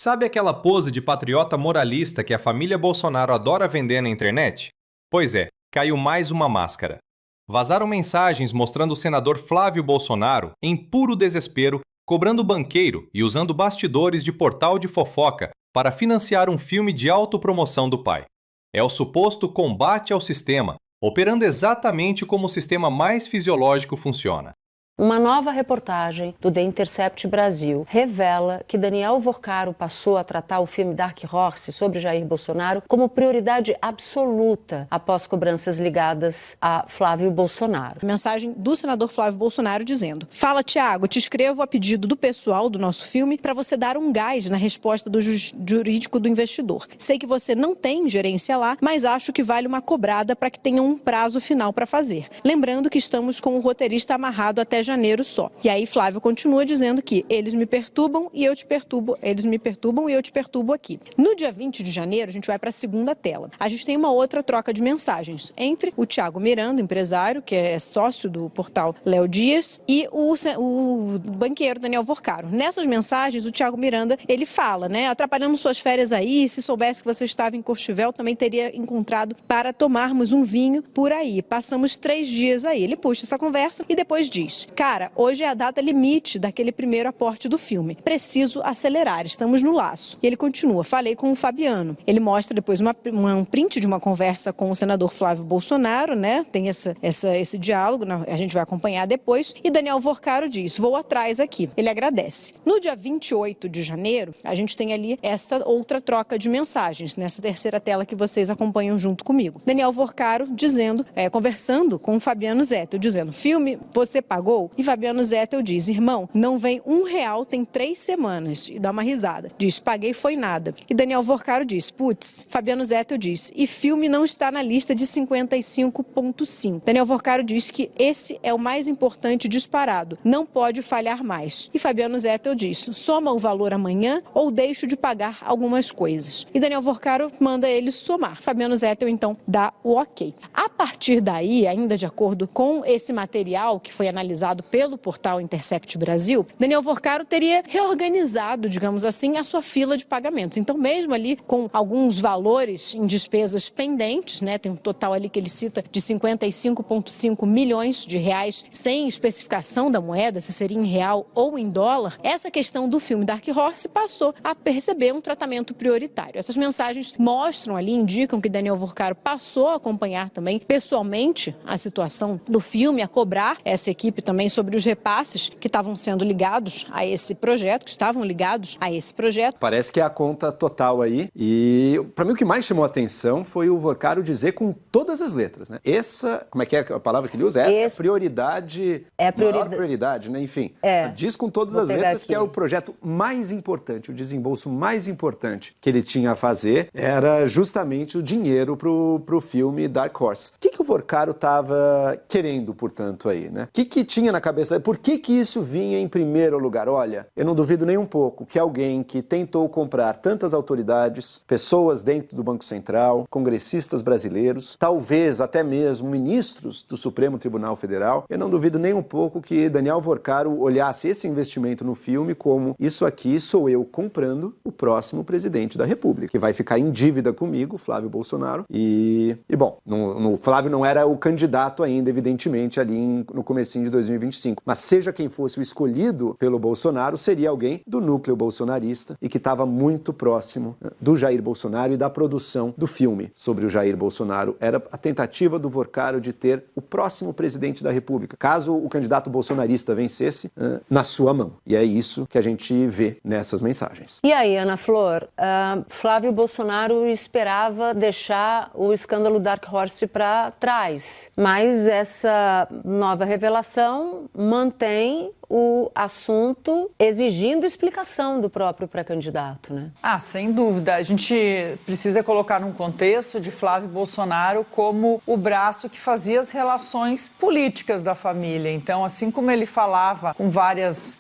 Sabe aquela pose de patriota moralista que a família Bolsonaro adora vender na internet? Pois é, caiu mais uma máscara. Vazaram mensagens mostrando o senador Flávio Bolsonaro, em puro desespero, cobrando banqueiro e usando bastidores de portal de fofoca para financiar um filme de autopromoção do pai. É o suposto combate ao sistema, operando exatamente como o sistema mais fisiológico funciona. Uma nova reportagem do The Intercept Brasil revela que Daniel Vorcaro passou a tratar o filme Dark Horse sobre Jair Bolsonaro como prioridade absoluta após cobranças ligadas a Flávio Bolsonaro. Mensagem do senador Flávio Bolsonaro dizendo: "Fala, Tiago, te escrevo a pedido do pessoal do nosso filme para você dar um gás na resposta do jurídico do investidor. Sei que você não tem gerência lá, mas acho que vale uma cobrada para que tenha um prazo final para fazer. Lembrando que estamos com o roteirista amarrado até janeiro só." E aí Flávio continua dizendo que eles me perturbam e eu te perturbo, eles me perturbam e eu te perturbo aqui. No dia 20 de janeiro, a gente vai para a segunda tela. A gente tem uma outra troca de mensagens entre o Thiago Miranda, empresário, que é sócio do portal Léo Dias, e o banqueiro Daniel Vorcaro. Nessas mensagens, o Thiago Miranda, ele fala, né, atrapalhamos suas férias aí, se soubesse que você estava em Courchevel, também teria encontrado para tomarmos um vinho por aí. Passamos 3 dias aí. Ele puxa essa conversa e depois diz: "Cara, hoje é a data limite daquele primeiro aporte do filme. Preciso acelerar, estamos no laço." E ele continua: "Falei com o Fabiano." Ele mostra depois um print de uma conversa com o senador Flávio Bolsonaro, né? Tem esse diálogo, a gente vai acompanhar depois. E Daniel Vorcaro diz: "Vou atrás aqui." Ele agradece. No dia 28 de janeiro, a gente tem ali essa outra troca de mensagens, nessa terceira tela que vocês acompanham junto comigo. Daniel Vorcaro dizendo, conversando com o Fabiano Zettel, dizendo: "Filme, você pagou?" E Fabiano Zettel diz: "Irmão, não vem R$1 tem 3 semanas." E dá uma risada. Diz: "Paguei foi nada." E Daniel Vorcaro diz: "Putz." Fabiano Zettel diz: "E filme não está na lista de 55,5. Daniel Vorcaro diz que esse é o mais importante disparado. Não pode falhar mais. E Fabiano Zettel diz: "Soma o valor amanhã ou deixo de pagar algumas coisas." E Daniel Vorcaro manda ele somar. Fabiano Zettel, então, dá o ok. A partir daí, ainda de acordo com esse material que foi analisado pelo portal Intercept Brasil, Daniel Vorcaro teria reorganizado, digamos assim, a sua fila de pagamentos. Então, mesmo ali com alguns valores em despesas pendentes, né, tem um total ali que ele cita de 55,5 milhões de reais, sem especificação da moeda, se seria em real ou em dólar, essa questão do filme Dark Horse passou a receber um tratamento prioritário. Essas mensagens mostram ali, indicam que Daniel Vorcaro passou a acompanhar também pessoalmente a situação do filme, a cobrar essa equipe também sobre os repasses que estavam sendo ligados a esse projeto, que estavam ligados a esse projeto. Parece que é a conta total aí. E para mim o que mais chamou a atenção foi o Vorcaro dizer com todas as letras, né? Essa, como é que é a palavra que ele usa? Essa é a prioridade, maior prioridade, né? Enfim, diz com todas as letras que é o projeto mais importante, o desembolso mais importante que ele tinha a fazer era justamente o dinheiro pro filme Dark Horse. O que o Vorcaro estava querendo, portanto, aí, né? O que tinha na cabeça? Por que isso vinha em primeiro lugar? Olha, eu não duvido nem um pouco que alguém que tentou comprar tantas autoridades, pessoas dentro do Banco Central, congressistas brasileiros, talvez até mesmo ministros do Supremo Tribunal Federal, eu não duvido nem um pouco que Daniel Vorcaro olhasse esse investimento no filme como: isso aqui sou eu comprando o próximo presidente da República, que vai ficar em dívida comigo, Flávio Bolsonaro. E bom, o Flávio não era o candidato ainda, evidentemente, ali no comecinho de 2025. Mas seja quem fosse o escolhido pelo Bolsonaro, seria alguém do núcleo bolsonarista e que estava muito próximo do Jair Bolsonaro e da produção do filme sobre o Jair Bolsonaro. Era a tentativa do Vorcaro de ter o próximo presidente da República, caso o candidato bolsonarista vencesse, na sua mão. E é isso que a gente vê nessas mensagens. E aí, Ana Flor, Flávio Bolsonaro esperava deixar o escândalo Dark Horse para trás, mas essa nova revelação mantém o assunto exigindo explicação do próprio pré-candidato, né? Sem dúvida. A gente precisa colocar num contexto de Flávio Bolsonaro como o braço que fazia as relações políticas da família. Então, assim como ele falava com vários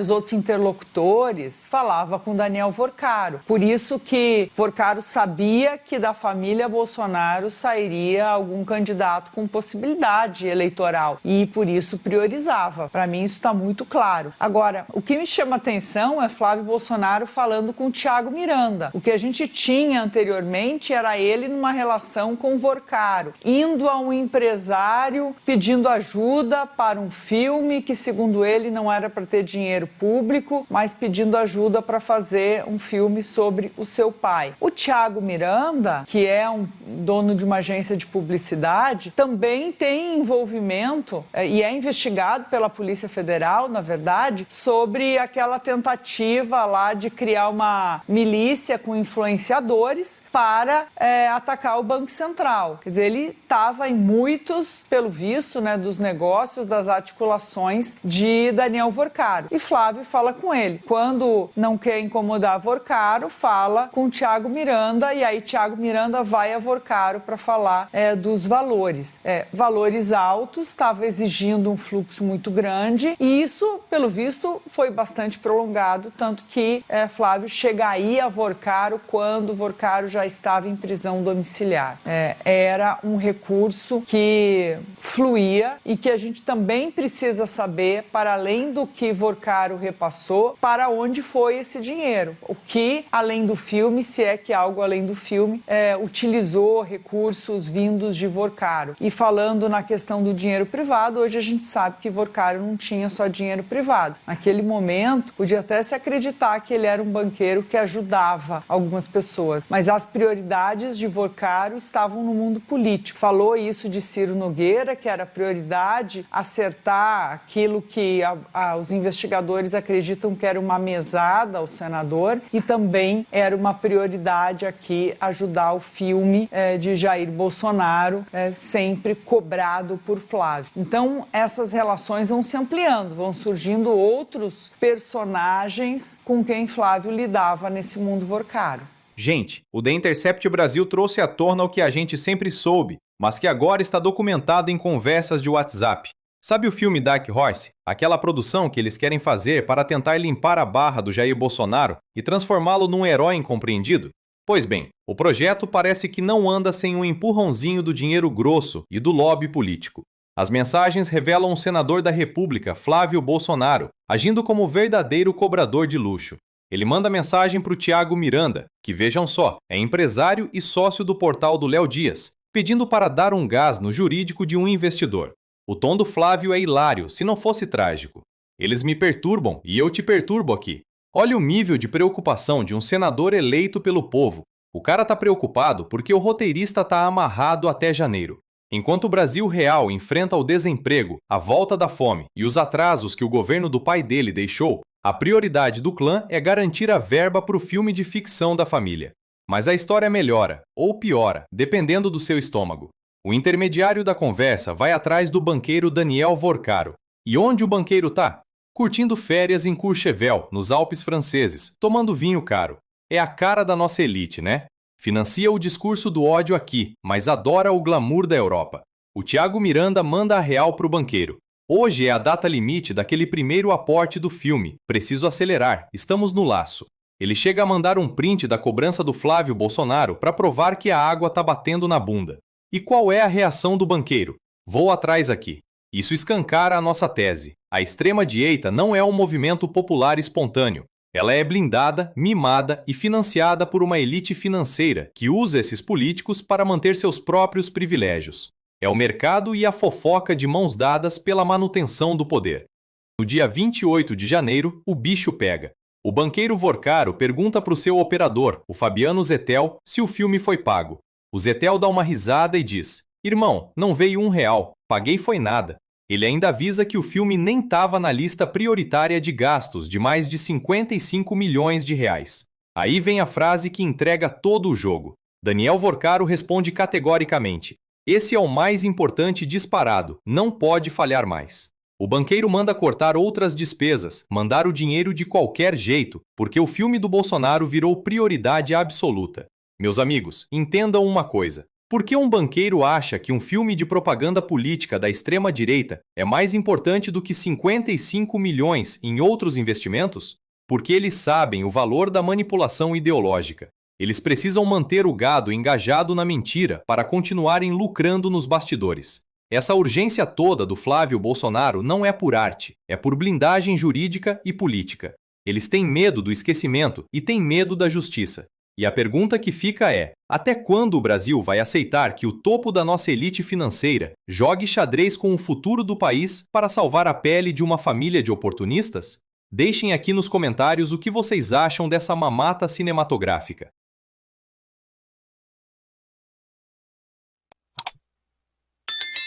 outros interlocutores, falava com Daniel Vorcaro. Por isso que Vorcaro sabia que da família Bolsonaro sairia algum candidato com possibilidade eleitoral e por isso priorizava. Para mim, mim isso está muito claro. Agora, o que me chama a atenção é Flávio Bolsonaro falando com o Thiago Miranda. O que a gente tinha anteriormente era ele numa relação com o Vorcaro, indo a um empresário pedindo ajuda para um filme que, segundo ele, não era para ter dinheiro público, mas pedindo ajuda para fazer um filme sobre o seu pai. O Thiago Miranda, que é um dono de uma agência de publicidade, também tem envolvimento e é investigado pela Polícia Federal, na verdade, sobre aquela tentativa lá de criar uma milícia com influenciadores para atacar o Banco Central. Quer dizer, ele estava em muitos, pelo visto, né, dos negócios, das articulações de Daniel Vorcaro. E Flávio fala com ele. Quando não quer incomodar Vorcaro, fala com Thiago Miranda, e aí Thiago Miranda vai a Vorcaro para falar dos valores. Valores altos, estava exigindo um fluxo muito grande, e isso, pelo visto, foi bastante prolongado, tanto que Flávio chegaria a Vorcaro quando Vorcaro já estava em prisão domiciliar. Era um recurso que fluía e que a gente também precisa saber, para além do que Vorcaro repassou, para onde foi esse dinheiro. O que, além do filme, se é que algo além do filme, utilizou recursos vindos de Vorcaro. E falando na questão do dinheiro privado, hoje a gente sabe que Vorcaro não tinha só dinheiro privado. Naquele momento, podia até se acreditar que ele era um banqueiro que ajudava algumas pessoas, mas as prioridades de Vorcaro estavam no mundo político. Falou isso de Ciro Nogueira, que era prioridade acertar aquilo que os investigadores acreditam que era uma mesada ao senador, e também era uma prioridade aqui ajudar o filme de Jair Bolsonaro, sempre cobrado por Flávio. Então, essas relações vão se ampliando, vão surgindo outros personagens com quem Flávio lidava nesse mundo Vorcaro. Gente, o The Intercept Brasil trouxe à tona o que a gente sempre soube, mas que agora está documentado em conversas de WhatsApp. Sabe o filme Dark Horse? Aquela produção que eles querem fazer para tentar limpar a barra do Jair Bolsonaro e transformá-lo num herói incompreendido? Pois bem, o projeto parece que não anda sem um empurrãozinho do dinheiro grosso e do lobby político. As mensagens revelam um senador da República, Flávio Bolsonaro, agindo como verdadeiro cobrador de luxo. Ele manda mensagem para o Thiago Miranda, que, vejam só, é empresário e sócio do portal do Léo Dias, pedindo para dar um gás no jurídico de um investidor. O tom do Flávio é hilário, se não fosse trágico. Eles me perturbam e eu te perturbo aqui. Olha o nível de preocupação de um senador eleito pelo povo. O cara tá preocupado porque o roteirista tá amarrado até janeiro. Enquanto o Brasil real enfrenta o desemprego, a volta da fome e os atrasos que o governo do pai dele deixou, a prioridade do clã é garantir a verba para o filme de ficção da família. Mas a história melhora, ou piora, dependendo do seu estômago. O intermediário da conversa vai atrás do banqueiro Daniel Vorcaro. E onde o banqueiro tá? Curtindo férias em Courchevel, nos Alpes franceses, tomando vinho caro. É a cara da nossa elite, né? Financia o discurso do ódio aqui, mas adora o glamour da Europa. O Thiago Miranda manda a real pro banqueiro. Hoje é a data limite daquele primeiro aporte do filme. Preciso acelerar, estamos no laço. Ele chega a mandar um print da cobrança do Flávio Bolsonaro para provar que a água tá batendo na bunda. E qual é a reação do banqueiro? Vou atrás aqui. Isso escancara a nossa tese. A extrema-direita não é um movimento popular espontâneo. Ela é blindada, mimada e financiada por uma elite financeira que usa esses políticos para manter seus próprios privilégios. É o mercado e a fofoca de mãos dadas pela manutenção do poder. No dia 28 de janeiro, o bicho pega. O banqueiro Vorcaro pergunta para o seu operador, o Fabiano Zettel, se o filme foi pago. O Zettel dá uma risada e diz: "Irmão, não veio R$1, paguei foi nada." Ele ainda avisa que o filme nem estava na lista prioritária de gastos de mais de 55 milhões de reais. Aí vem a frase que entrega todo o jogo. Daniel Vorcaro responde categoricamente: "Esse é o mais importante disparado, não pode falhar mais." O banqueiro manda cortar outras despesas, mandar o dinheiro de qualquer jeito, porque o filme do Bolsonaro virou prioridade absoluta. Meus amigos, entendam uma coisa. Por que um banqueiro acha que um filme de propaganda política da extrema-direita é mais importante do que 55 milhões em outros investimentos? Porque eles sabem o valor da manipulação ideológica. Eles precisam manter o gado engajado na mentira para continuarem lucrando nos bastidores. Essa urgência toda do Flávio Bolsonaro não é por arte, é por blindagem jurídica e política. Eles têm medo do esquecimento e têm medo da justiça. E a pergunta que fica é: até quando o Brasil vai aceitar que o topo da nossa elite financeira jogue xadrez com o futuro do país para salvar a pele de uma família de oportunistas? Deixem aqui nos comentários o que vocês acham dessa mamata cinematográfica.